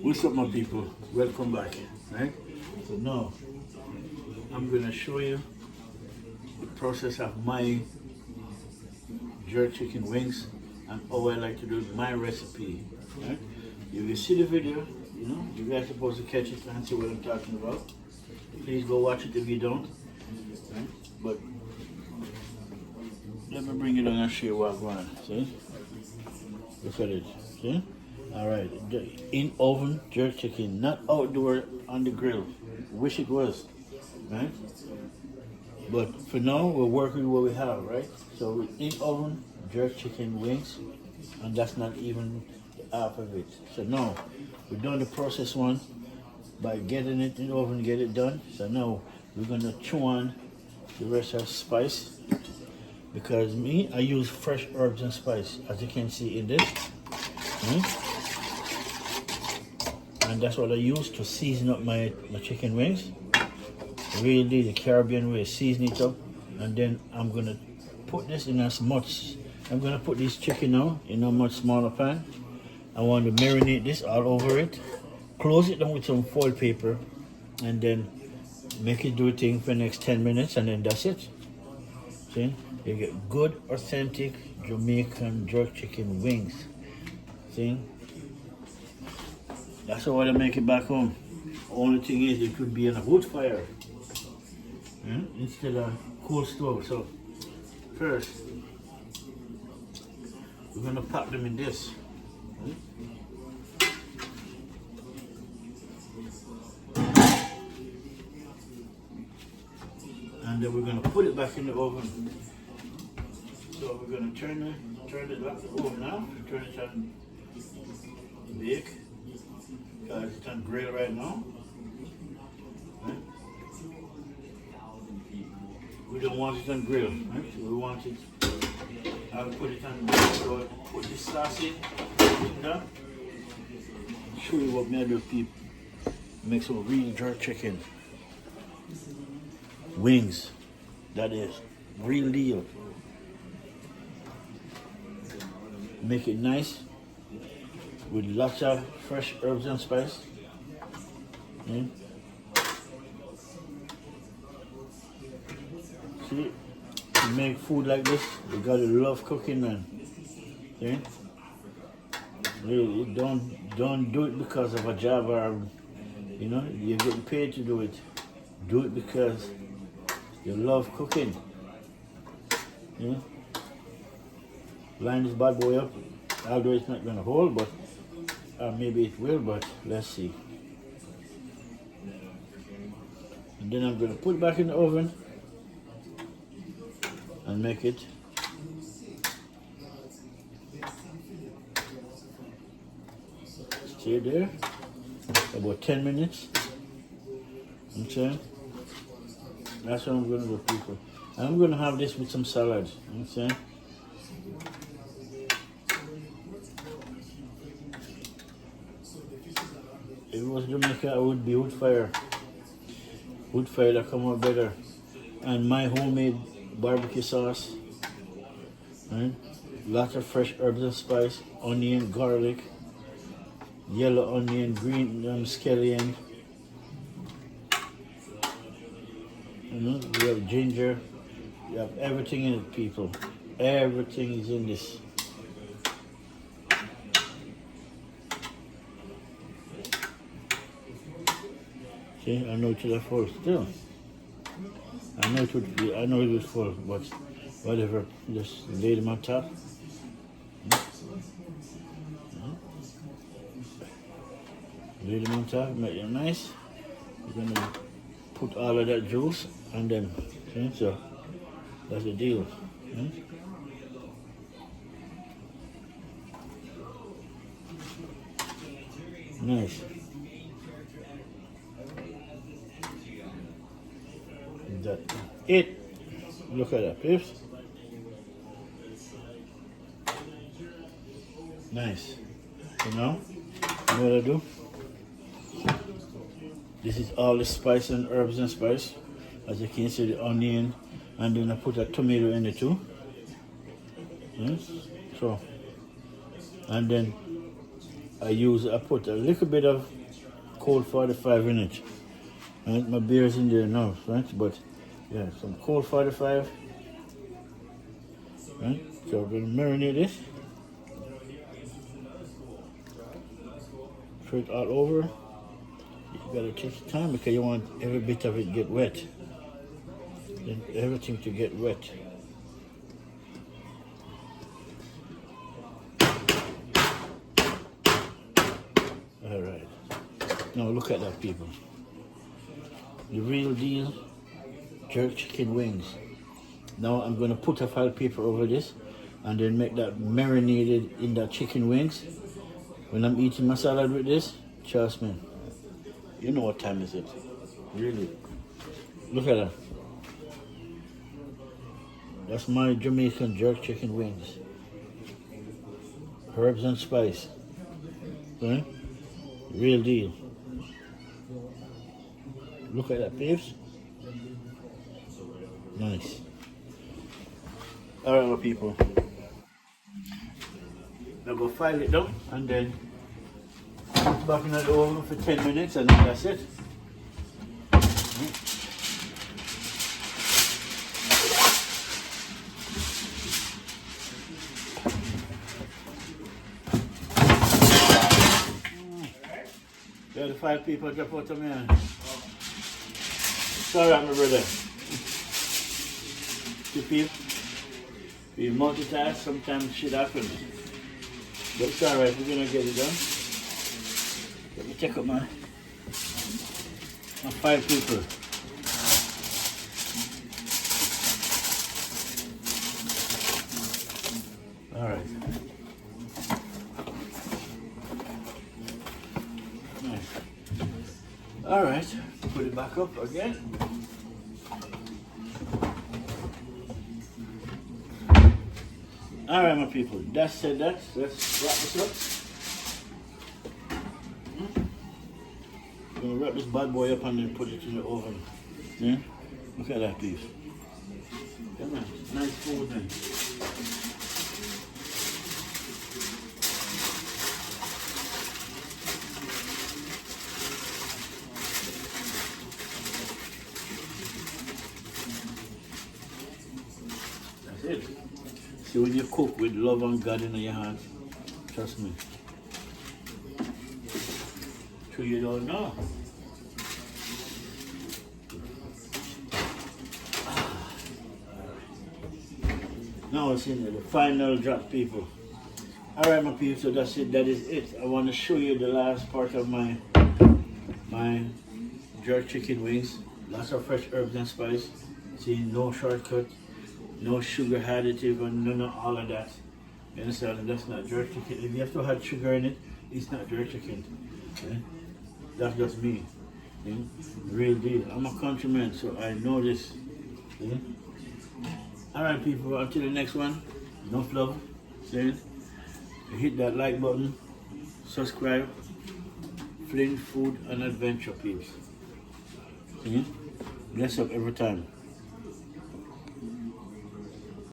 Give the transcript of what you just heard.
What's up, my people? Welcome back. Right? So now I'm gonna show you the process of my jerk chicken wings and how I like to do my recipe. Right? You will see the video. You know, you guys are supposed to catch it and see what I'm talking about. Please go watch it if you don't. Right? But let me bring it on and show you what I'm going. See? Look at it. See? Alright, in oven jerk chicken, not outdoor on the grill. Wish it was, right? But for now, we're working with what we have, right? So in oven jerk chicken wings, and that's not even half of it. So now, we've done the process one by getting it in the oven, get it done. So now, we're gonna chew on the rest of spice. Because I use fresh herbs and spice, as you can see in this. Right? And that's what I use to season up my chicken wings. Really the Caribbean way, season it up. And then I'm gonna put this in I'm gonna put this chicken now in a much smaller pan. I want to marinate this all over it. Close it down with some foil paper and then make it do a thing for the next 10 minutes and then that's it. See? You get good, authentic Jamaican jerk chicken wings. See? That's how I make it back home. Only thing is, it could be on a wood fire instead of coal stove. So first, we're gonna pop them in this. And then we're gonna put it back in the oven. So we're gonna turn it back to the oven now. Turn it on bake. It's on grill right now. Right? We don't want it on grill, right? So we want it. I'll put it on grill. So put this sauce in. Show you what me I do, people. Make some real jerk chicken wings. That is real deal. Make it nice with lots of fresh herbs and spice. See, to make food like this, you gotta love cooking, man. See? Really, don't do it because of a job or you're getting paid to do it. Do it because you love cooking. Line this bad boy up, although it's not gonna hold, but maybe it will, but let's see. And then I'm gonna put it back in the oven and make it stay there about 10 minutes. Okay, that's what I'm gonna do, people. And I'm gonna have this with some salad. Okay. If it was Jamaica, I would be wood fire. Wood fire that come out better. And my homemade barbecue sauce. Right? Lots of fresh herbs and spice, onion, garlic, yellow onion, green scallion. You have ginger. You have everything in it, people. Everything is in this. See, I know it was full still. I know it was full, but whatever. Just lay them on top. Lay them on top, make them nice. You're gonna put all of that juice and then, see, so that's the deal. Nice. That it. Look at that, peeps. Nice. So now, what I do? This is all the spice and herbs and spice. As you can see, the onion, and then I put a tomato in it too. Yes. So, and then I put a little bit of cold 45 in it. Right? My beer's in there now, right? But yeah, some cold 45. Right? So we're gonna marinate this. Throw it all over. You gotta take your time because you want every bit of it get wet. And everything to get wet. Alright. Now look at that, people. The real deal jerk chicken wings. Now I'm gonna put a file paper over this and then make that marinated in that chicken wings. When I'm eating my salad with this, trust me, you know what time is it. Really. Look at that. That's my Jamaican jerk chicken wings. Herbs and spice. Right? Real deal. Look at that, peeps. Nice. Alright, my people. Now go file it down and then put it back in the oven for 10 minutes and then that's it. Yeah, the 5 people drop out of me. Sorry, my brother. You feel? We multitask, sometimes shit happens. But it's alright, we're gonna get it done. Let me check up my 5 people. Alright. Nice. Alright, put it back up again. Alright, my people, that's said that. Let's wrap this up. I'm gonna wrap this bad boy up and then put it in the oven. Yeah? Look at that piece. Come on, nice food then. That's it. See, when you cook with love and God in your hands, trust me. True, you don't know. Now it's in the final drop, people. Alright, my people, so that's it. That is it. I want to show you the last part of my jerk chicken wings. Lots of fresh herbs and spice. See, no shortcut. No sugar additive and none of all of that. You understand? That's not jerk chicken. If you have to have sugar in it, it's not jerk chicken. Okay? That's just me. Okay? Real deal. I'm a countryman, so I know this. Okay? Alright, people, until the next one, enough love. Saying, hit that like button, subscribe. Flint Food and Adventure, peeps. Okay? Bless up every time.